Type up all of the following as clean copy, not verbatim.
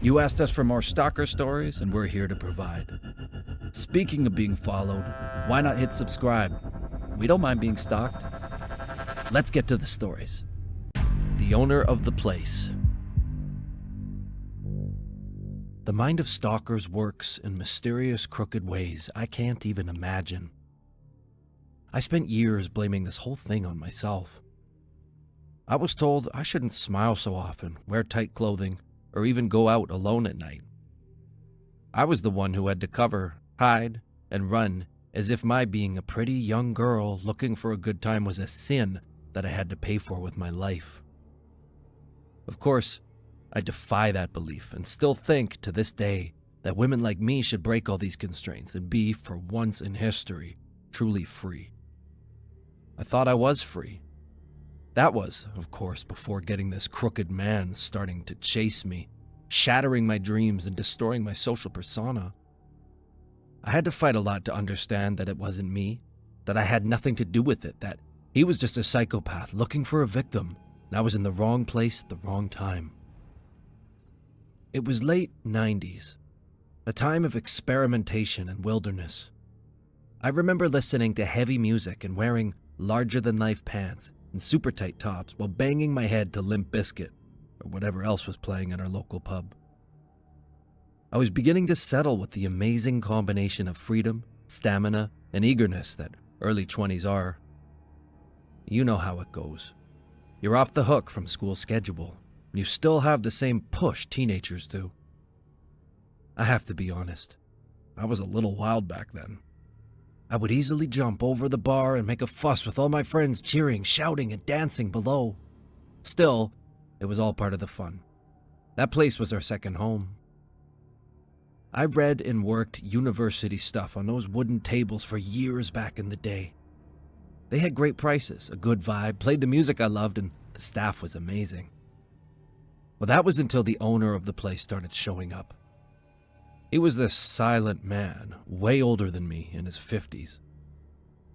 You asked us for more stalker stories, and we're here to provide. Speaking of being followed, why not hit subscribe? We don't mind being stalked. Let's get to the stories. The owner of the place. The mind of stalkers works in mysterious, crooked ways I can't even imagine. I spent years blaming this whole thing on myself. I was told I shouldn't smile so often, wear tight clothing, or even go out alone at night. I was the one who had to cover, hide, and run as if my being a pretty young girl looking for a good time was a sin that I had to pay for with my life. Of course, I defy that belief and still think to this day that women like me should break all these constraints and be, for once in history, truly free. I thought I was free. That was, of course, before getting this crooked man starting to chase me, shattering my dreams and destroying my social persona. I had to fight a lot to understand that it wasn't me, that I had nothing to do with it, that he was just a psychopath looking for a victim, and I was in the wrong place at the wrong time. It was late 90s, a time of experimentation and wilderness. I remember listening to heavy music and wearing larger-than-life pants and super tight tops while banging my head to Limp Bizkit or whatever else was playing in our local pub. I was beginning to settle with the amazing combination of freedom, stamina, and eagerness that early 20s are. You know how it goes. You're off the hook from school schedule, and you still have the same push teenagers do. I have to be honest, I was a little wild back then. I would easily jump over the bar and make a fuss with all my friends cheering, shouting, and dancing below. Still, it was all part of the fun. That place was our second home. I read and worked university stuff on those wooden tables for years back in the day. They had great prices, a good vibe, played the music I loved, and the staff was amazing. Well, that was until the owner of the place started showing up. He was this silent man, way older than me, in his 50s.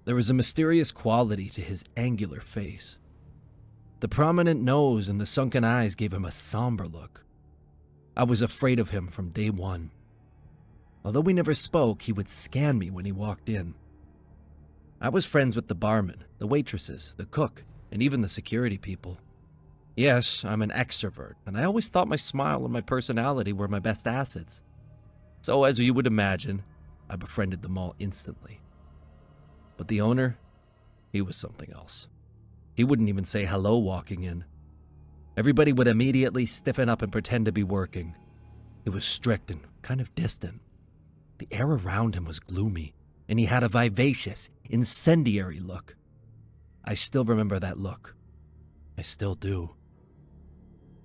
There was a mysterious quality to his angular face. The prominent nose and the sunken eyes gave him a somber look. I was afraid of him from day one. Although we never spoke, he would scan me when he walked in. I was friends with the barman, the waitresses, the cook, and even the security people. Yes, I'm an extrovert, and I always thought my smile and my personality were my best assets. So, as you would imagine, I befriended them all instantly. But the owner, he was something else. He wouldn't even say hello walking in. Everybody would immediately stiffen up and pretend to be working. He was strict and kind of distant. The air around him was gloomy, and he had a vivacious, incendiary look. I still remember that look. I still do.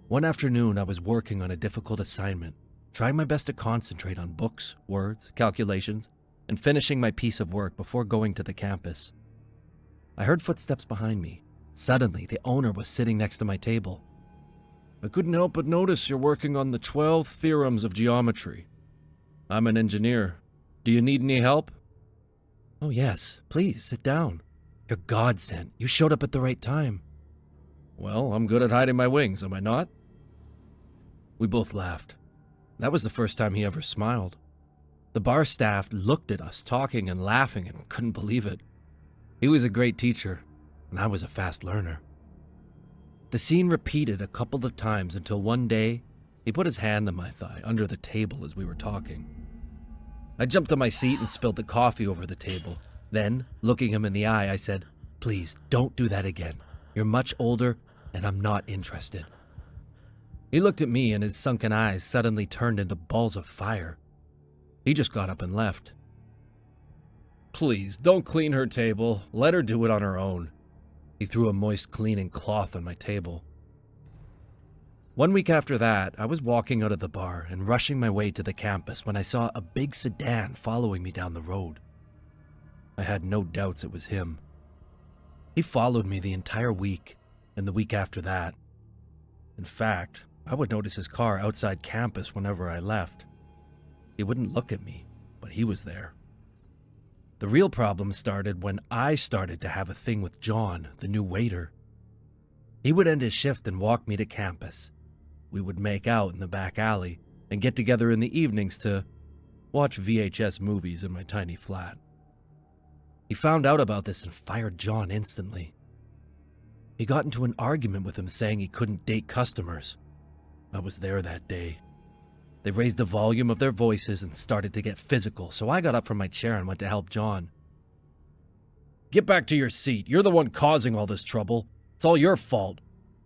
One afternoon, I was working on a difficult assignment, trying my best to concentrate on books, words, calculations, and finishing my piece of work before going to the campus. I heard footsteps behind me. Suddenly, the owner was sitting next to my table. I couldn't help but notice you're working on the 12 theorems of geometry. I'm an engineer. Do you need any help? Oh yes, please, sit down. You're godsend. You showed up at the right time. Well, I'm good at hiding my wings, am I not? We both laughed. That was the first time he ever smiled. The bar staff looked at us, talking and laughing, and couldn't believe it. He was a great teacher, and I was a fast learner. The scene repeated a couple of times until one day, he put his hand on my thigh under the table as we were talking. I jumped on my seat and spilled the coffee over the table. Then, looking him in the eye, I said, "Please, don't do that again. You're much older, and I'm not interested." He looked at me and his sunken eyes suddenly turned into balls of fire. He just got up and left. Please, don't clean her table. Let her do it on her own. He threw a moist cleaning cloth on my table. 1 week after that, I was walking out of the bar and rushing my way to the campus when I saw a big sedan following me down the road. I had no doubts it was him. He followed me the entire week and the week after that. In fact, I would notice his car outside campus whenever I left. He wouldn't look at me, but he was there. The real problem started when I started to have a thing with John, the new waiter. He would end his shift and walk me to campus. We would make out in the back alley, and get together in the evenings to watch VHS movies in my tiny flat. He found out about this and fired John instantly. He got into an argument with him saying he couldn't date customers. I was there that day. They raised the volume of their voices and started to get physical, so I got up from my chair and went to help John. "Get back to your seat. You're the one causing all this trouble. It's all your fault.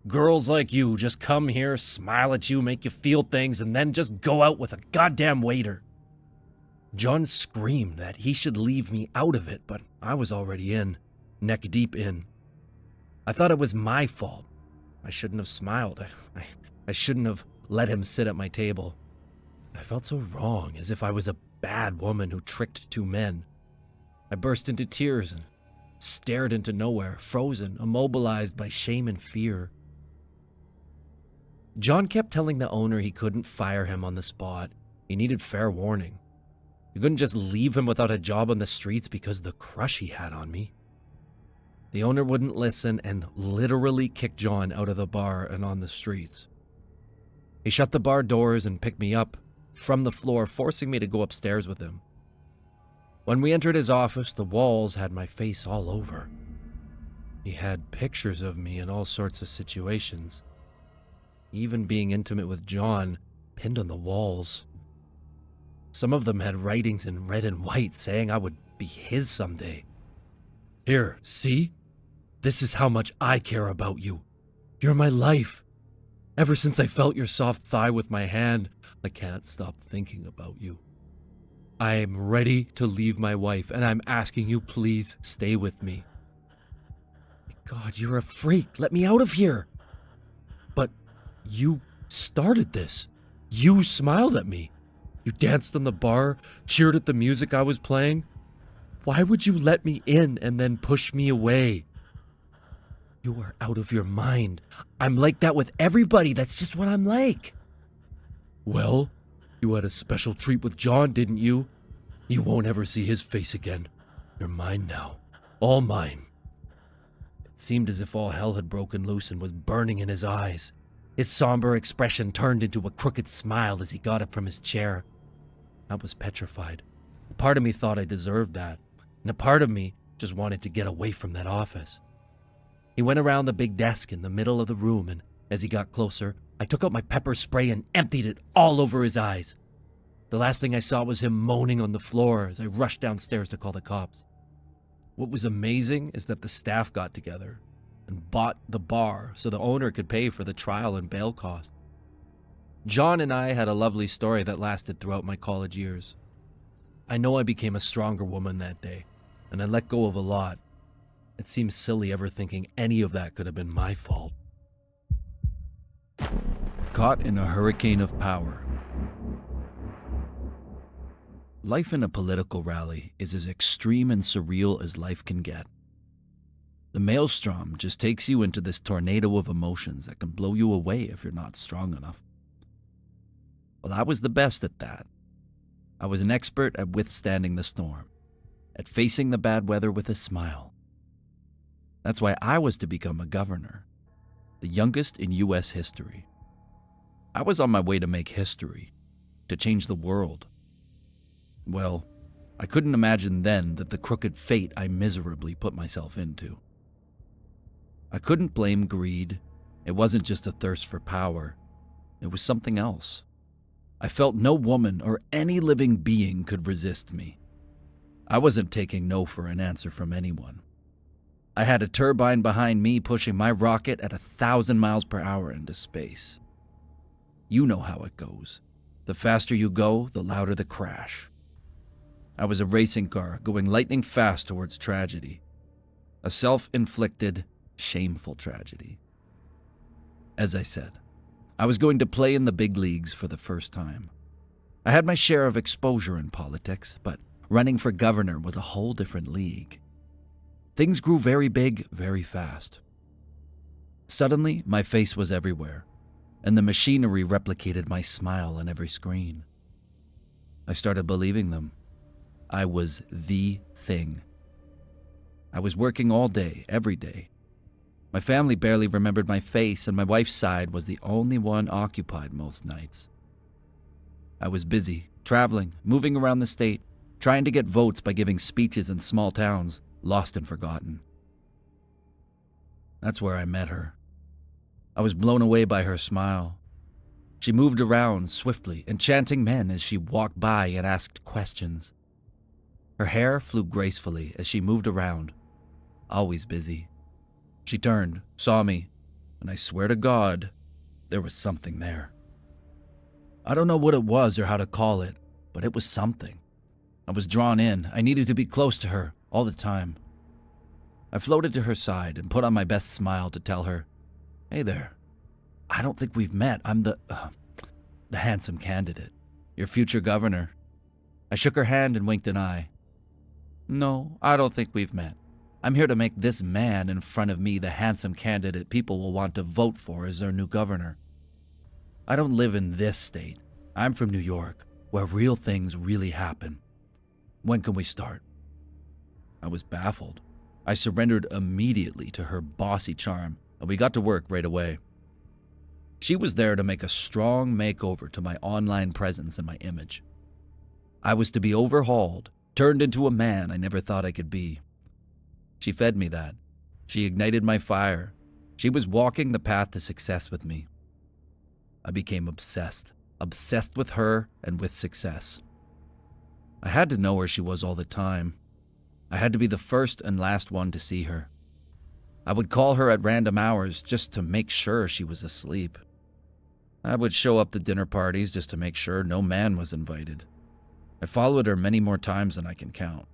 Girls like you just come here, smile at you, make you feel things, and then just go out with a goddamn waiter." John screamed that he should leave me out of it, but I was already in, neck deep in. I thought it was my fault. I shouldn't have smiled. I shouldn't have let him sit at my table. I felt so wrong, as if I was a bad woman who tricked two men. I burst into tears and stared into nowhere, frozen, immobilized by shame and fear. John kept telling the owner he couldn't fire him on the spot. He needed fair warning. You couldn't just leave him without a job on the streets because of the crush he had on me. The owner wouldn't listen and literally kicked John out of the bar and on the streets. He shut the bar doors and picked me up from the floor, forcing me to go upstairs with him. When we entered his office, the walls had my face all over. He had pictures of me in all sorts of situations, even being intimate with John, pinned on the walls. Some of them had writings in red and white saying I would be his someday. "Here, see? This is how much I care about you. You're my life. Ever since I felt your soft thigh with my hand, I can't stop thinking about you. I am ready to leave my wife, and I'm asking you, please stay with me." My God, you're a freak. Let me out of here. But you started this. You smiled at me. You danced on the bar, cheered at the music I was playing. Why would you let me in and then push me away? You are out of your mind. I'm like that with everybody. That's just what I'm like. Well, you had a special treat with John, didn't you? You won't ever see his face again. You're mine now. All mine. It seemed as if all hell had broken loose and was burning in his eyes. His somber expression turned into a crooked smile as he got up from his chair. I was petrified. A part of me thought I deserved that, and a part of me just wanted to get away from that office. He went around the big desk in the middle of the room, and as he got closer, I took out my pepper spray and emptied it all over his eyes. The last thing I saw was him moaning on the floor as I rushed downstairs to call the cops. What was amazing is that the staff got together and bought the bar so the owner could pay for the trial and bail costs. John and I had a lovely story that lasted throughout my college years. I know I became a stronger woman that day, and I let go of a lot. It seems silly ever thinking any of that could have been my fault. Caught in a hurricane of power. Life in a political rally is as extreme and surreal as life can get. The maelstrom just takes you into this tornado of emotions that can blow you away if you're not strong enough. Well, I was the best at that. I was an expert at withstanding the storm, at facing the bad weather with a smile. That's why I was to become a governor, the youngest in U.S. history. I was on my way to make history, to change the world. Well, I couldn't imagine then that the crooked fate I miserably put myself into. I couldn't blame greed. It wasn't just a thirst for power. It was something else. I felt no woman or any living being could resist me. I wasn't taking no for an answer from anyone. I had a turbine behind me pushing my rocket at 1,000 miles per hour into space. You know how it goes. The faster you go, the louder the crash. I was a racing car going lightning fast towards tragedy. A self-inflicted, shameful tragedy. As I said, I was going to play in the big leagues for the first time. I had my share of exposure in politics, but running for governor was a whole different league. Things grew very big, very fast. Suddenly, my face was everywhere, and the machinery replicated my smile on every screen. I started believing them. I was the thing. I was working all day, every day. My family barely remembered my face, and my wife's side was the only one occupied most nights. I was busy, traveling, moving around the state, trying to get votes by giving speeches in small towns, lost and forgotten. That's where I met her. I was blown away by her smile. She moved around swiftly, enchanting men as she walked by and asked questions. Her hair flew gracefully as she moved around, always busy. She turned, saw me, and I swear to God, there was something there. I don't know what it was or how to call it, but it was something. I was drawn in. I needed to be close to her all the time. I floated to her side and put on my best smile to tell her, "Hey there. I don't think we've met. I'm the handsome candidate, your future governor." I shook her hand and winked an eye. "No, I don't think we've met. I'm here to make this man in front of me the handsome candidate people will want to vote for as their new governor. I don't live in this state. I'm from New York, where real things really happen. When can we start?" I was baffled. I surrendered immediately to her bossy charm, and we got to work right away. She was there to make a strong makeover to my online presence and my image. I was to be overhauled, turned into a man I never thought I could be. She fed me that. She ignited my fire. She was walking the path to success with me. I became obsessed with her and with success. I had to know where she was all the time. I had to be the first and last one to see her. I would call her at random hours just to make sure she was asleep. I would show up to dinner parties just to make sure no man was invited. I followed her many more times than I can count.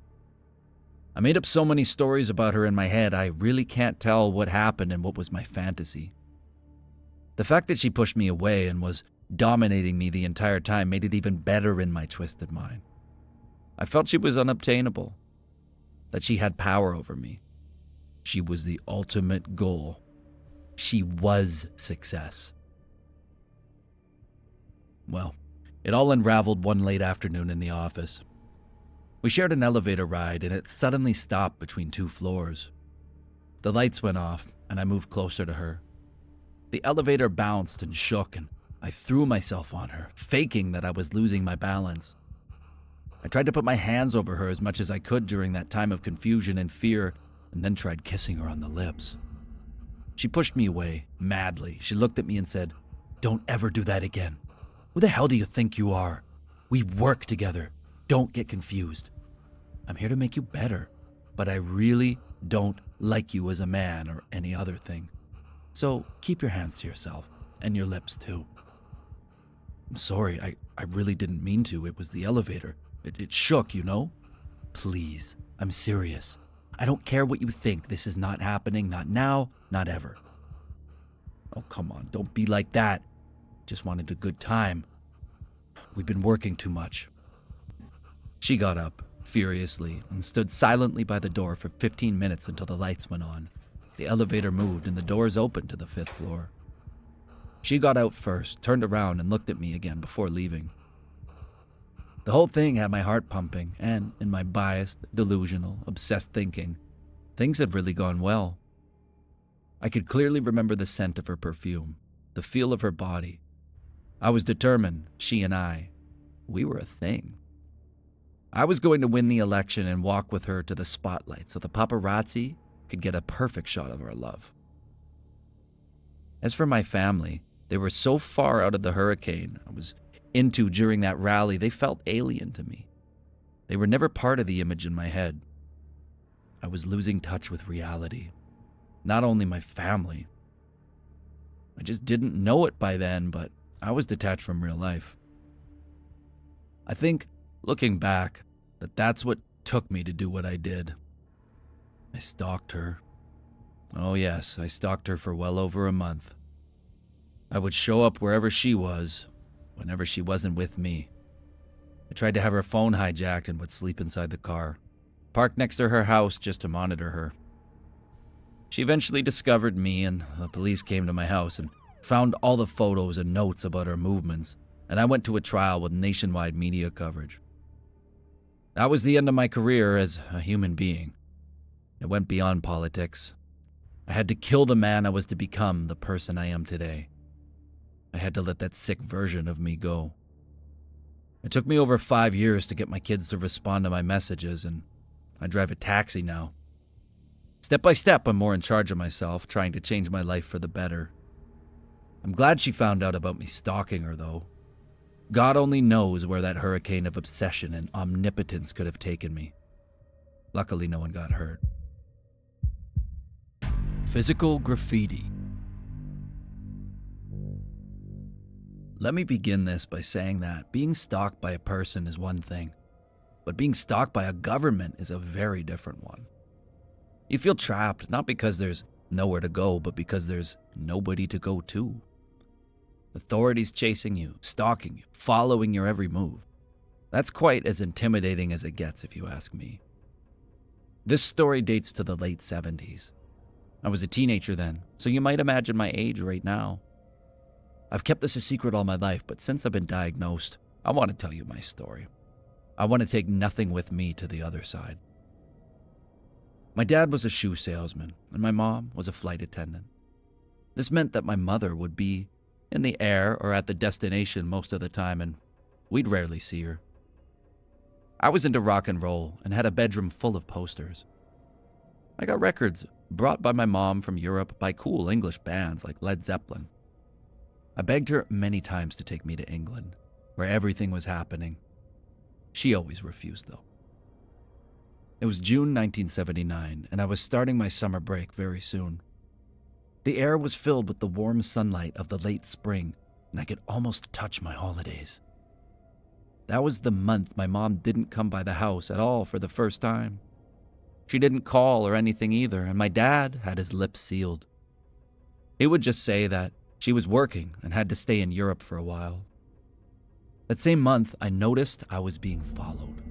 I made up so many stories about her in my head, I really can't tell what happened and what was my fantasy. The fact that she pushed me away and was dominating me the entire time made it even better in my twisted mind. I felt she was unobtainable, that she had power over me. She was the ultimate goal. She was success. Well, it all unraveled one late afternoon in the office. We shared an elevator ride, and it suddenly stopped between 2 floors. The lights went off, and I moved closer to her. The elevator bounced and shook, and I threw myself on her, faking that I was losing my balance. I tried to put my hands over her as much as I could during that time of confusion and fear, and then tried kissing her on the lips. She pushed me away, madly. She looked at me and said, "Don't ever do that again. Who the hell do you think you are? We work together. Don't get confused. I'm here to make you better, but I really don't like you as a man or any other thing. So keep your hands to yourself, and your lips too." "I'm sorry, I really didn't mean to. It was the elevator. It shook, you know? Please, I'm serious. I don't care what you think. This is not happening, not now, not ever." "Oh, come on, don't be like that. Just wanted a good time. We've been working too much." She got up, furiously, and stood silently by the door for 15 minutes until the lights went on. The elevator moved and the doors opened to the 5th floor. She got out first, turned around, and looked at me again before leaving. The whole thing had my heart pumping, and in my biased, delusional, obsessed thinking, things had really gone well. I could clearly remember the scent of her perfume, the feel of her body. I was determined, she and I, we were a thing. I was going to win the election and walk with her to the spotlight so the paparazzi could get a perfect shot of our love. As for my family, they were so far out of the hurricane I was into during that rally, they felt alien to me. They were never part of the image in my head. I was losing touch with reality. Not only my family. I just didn't know it by then, but I was detached from real life. I think, looking back, that's what took me to do what I did. I stalked her. Oh yes, I stalked her for well over a month. I would show up wherever she was, whenever she wasn't with me. I tried to have her phone hijacked and would sleep inside the car, parked next to her house just to monitor her. She eventually discovered me, and the police came to my house and found all the photos and notes about her movements, and I went to a trial with nationwide media coverage. That was the end of my career as a human being. It went beyond politics. I had to kill the man I was to become the person I am today. I had to let that sick version of me go. It took me over 5 years to get my kids to respond to my messages, and I drive a taxi now. Step by step, I'm more in charge of myself, trying to change my life for the better. I'm glad she found out about me stalking her, though. God only knows where that hurricane of obsession and omnipotence could have taken me. Luckily, no one got hurt. Physical graffiti. Let me begin this by saying that being stalked by a person is one thing, but being stalked by a government is a very different one. You feel trapped, not because there's nowhere to go, but because there's nobody to go to. Authorities chasing you, stalking you, following your every move. That's quite as intimidating as it gets, if you ask me. This story dates to the late 70s. I was a teenager then, so you might imagine my age right now. I've kept this a secret all my life, but since I've been diagnosed, I want to tell you my story. I want to take nothing with me to the other side. My dad was a shoe salesman, and my mom was a flight attendant. This meant that my mother would be in the air or at the destination most of the time, and we'd rarely see her. I was into rock and roll and had a bedroom full of posters. I got records brought by my mom from Europe by cool English bands like Led Zeppelin. I begged her many times to take me to England, where everything was happening. She always refused, though. It was June 1979, and I was starting my summer break very soon. The air was filled with the warm sunlight of the late spring, and I could almost touch my holidays. That was the month my mom didn't come by the house at all for the first time. She didn't call or anything either, and my dad had his lips sealed. He would just say that she was working and had to stay in Europe for a while. That same month, I noticed I was being followed.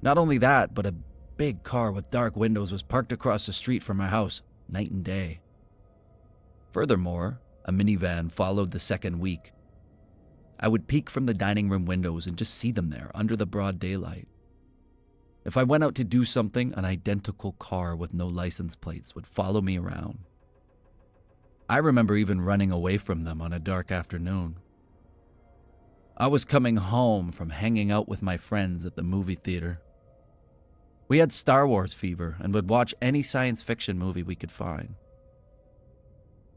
Not only that, but a big car with dark windows was parked across the street from my house, night and day. Furthermore, a minivan followed the second week. I would peek from the dining room windows and just see them there under the broad daylight. If I went out to do something, an identical car with no license plates would follow me around. I remember even running away from them on a dark afternoon. I was coming home from hanging out with my friends at the movie theater. We had Star Wars fever and would watch any science fiction movie we could find.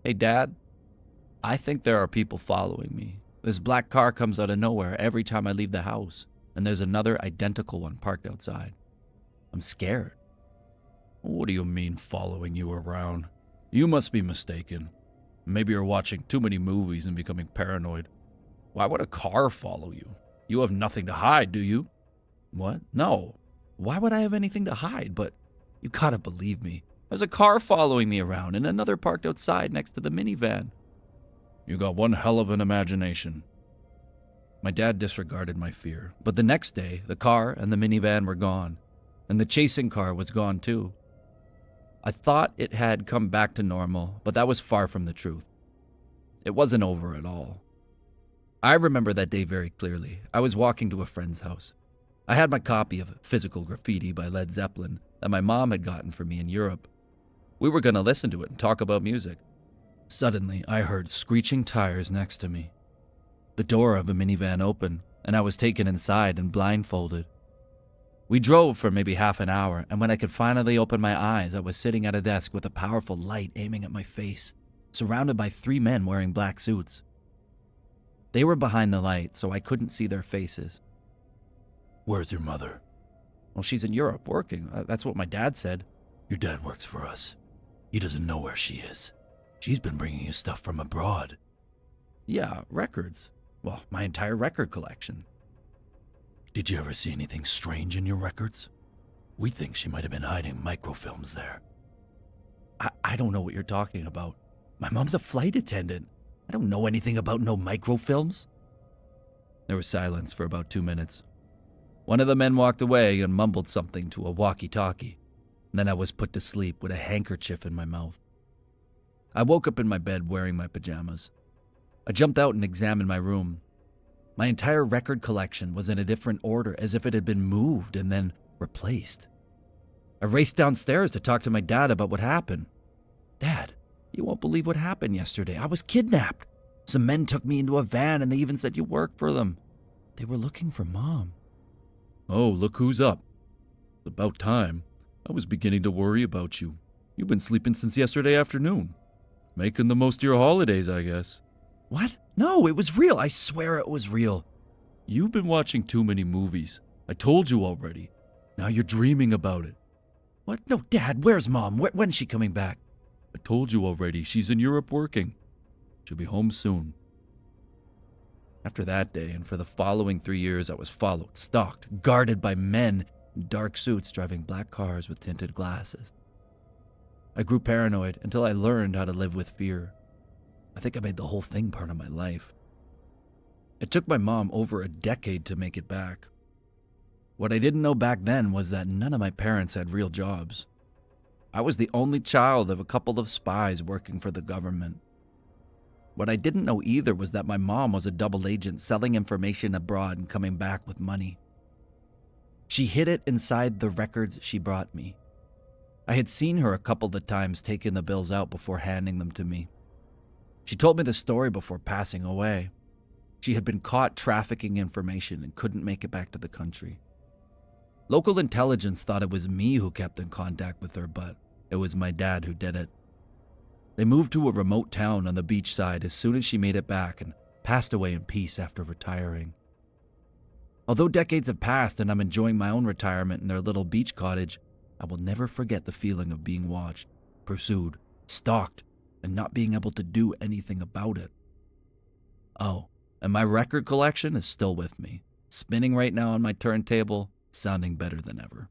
Hey, Dad, I think there are people following me. This black car comes out of nowhere every time I leave the house, and there's another identical one parked outside. I'm scared. What do you mean following you around? You must be mistaken. Maybe you're watching too many movies and becoming paranoid. Why would a car follow you? You have nothing to hide, do you? What? No. Why would I have anything to hide? But you gotta believe me. There's a car following me around and another parked outside next to the minivan. You got one hell of an imagination. My dad disregarded my fear, but the next day, the car and the minivan were gone, and the chasing car was gone too. I thought it had come back to normal, but that was far from the truth. It wasn't over at all. I remember that day very clearly. I was walking to a friend's house. I had my copy of Physical Graffiti by Led Zeppelin that my mom had gotten for me in Europe. We were going to listen to it and talk about music. Suddenly, I heard screeching tires next to me. The door of a minivan opened, and I was taken inside and blindfolded. We drove for maybe half an hour, and when I could finally open my eyes, I was sitting at a desk with a powerful light aiming at my face, surrounded by 3 men wearing black suits. They were behind the light, so I couldn't see their faces. Where's your mother? Well, she's in Europe working. That's what my dad said. Your dad works for us. He doesn't know where she is. She's been bringing you stuff from abroad. Yeah, records. Well, my entire record collection. Did you ever see anything strange in your records? We think she might have been hiding microfilms there. I don't know what you're talking about. My mom's a flight attendant. I don't know anything about no microfilms. There was silence for about 2 minutes. One of the men walked away and mumbled something to a walkie-talkie. Then I was put to sleep with a handkerchief in my mouth. I woke up in my bed wearing my pajamas. I jumped out and examined my room. My entire record collection was in a different order, as if it had been moved and then replaced. I raced downstairs to talk to my dad about what happened. Dad, you won't believe what happened yesterday. I was kidnapped. Some men took me into a van and they even said you work for them. They were looking for Mom. Oh, look who's up. It's about time. I was beginning to worry about you. You've been sleeping since yesterday afternoon. Making the most of your holidays, I guess. What? No, it was real. I swear it was real. You've been watching too many movies. I told you already. Now you're dreaming about it. What? No, Dad, where's Mom? When's she coming back? I told you already. She's in Europe working. She'll be home soon. After that day, and for the following 3 years, I was followed, stalked, guarded by men in dark suits driving black cars with tinted glasses. I grew paranoid until I learned how to live with fear. I think I made the whole thing part of my life. It took my mom over a decade to make it back. What I didn't know back then was that none of my parents had real jobs. I was the only child of a couple of spies working for the government. What I didn't know either was that my mom was a double agent selling information abroad and coming back with money. She hid it inside the records she brought me. I had seen her a couple of times taking the bills out before handing them to me. She told me the story before passing away. She had been caught trafficking information and couldn't make it back to the country. Local intelligence thought it was me who kept in contact with her, but it was my dad who did it. They moved to a remote town on the beach side as soon as she made it back and passed away in peace after retiring. Although decades have passed and I'm enjoying my own retirement in their little beach cottage, I will never forget the feeling of being watched, pursued, stalked, and not being able to do anything about it. Oh, and my record collection is still with me, spinning right now on my turntable, sounding better than ever.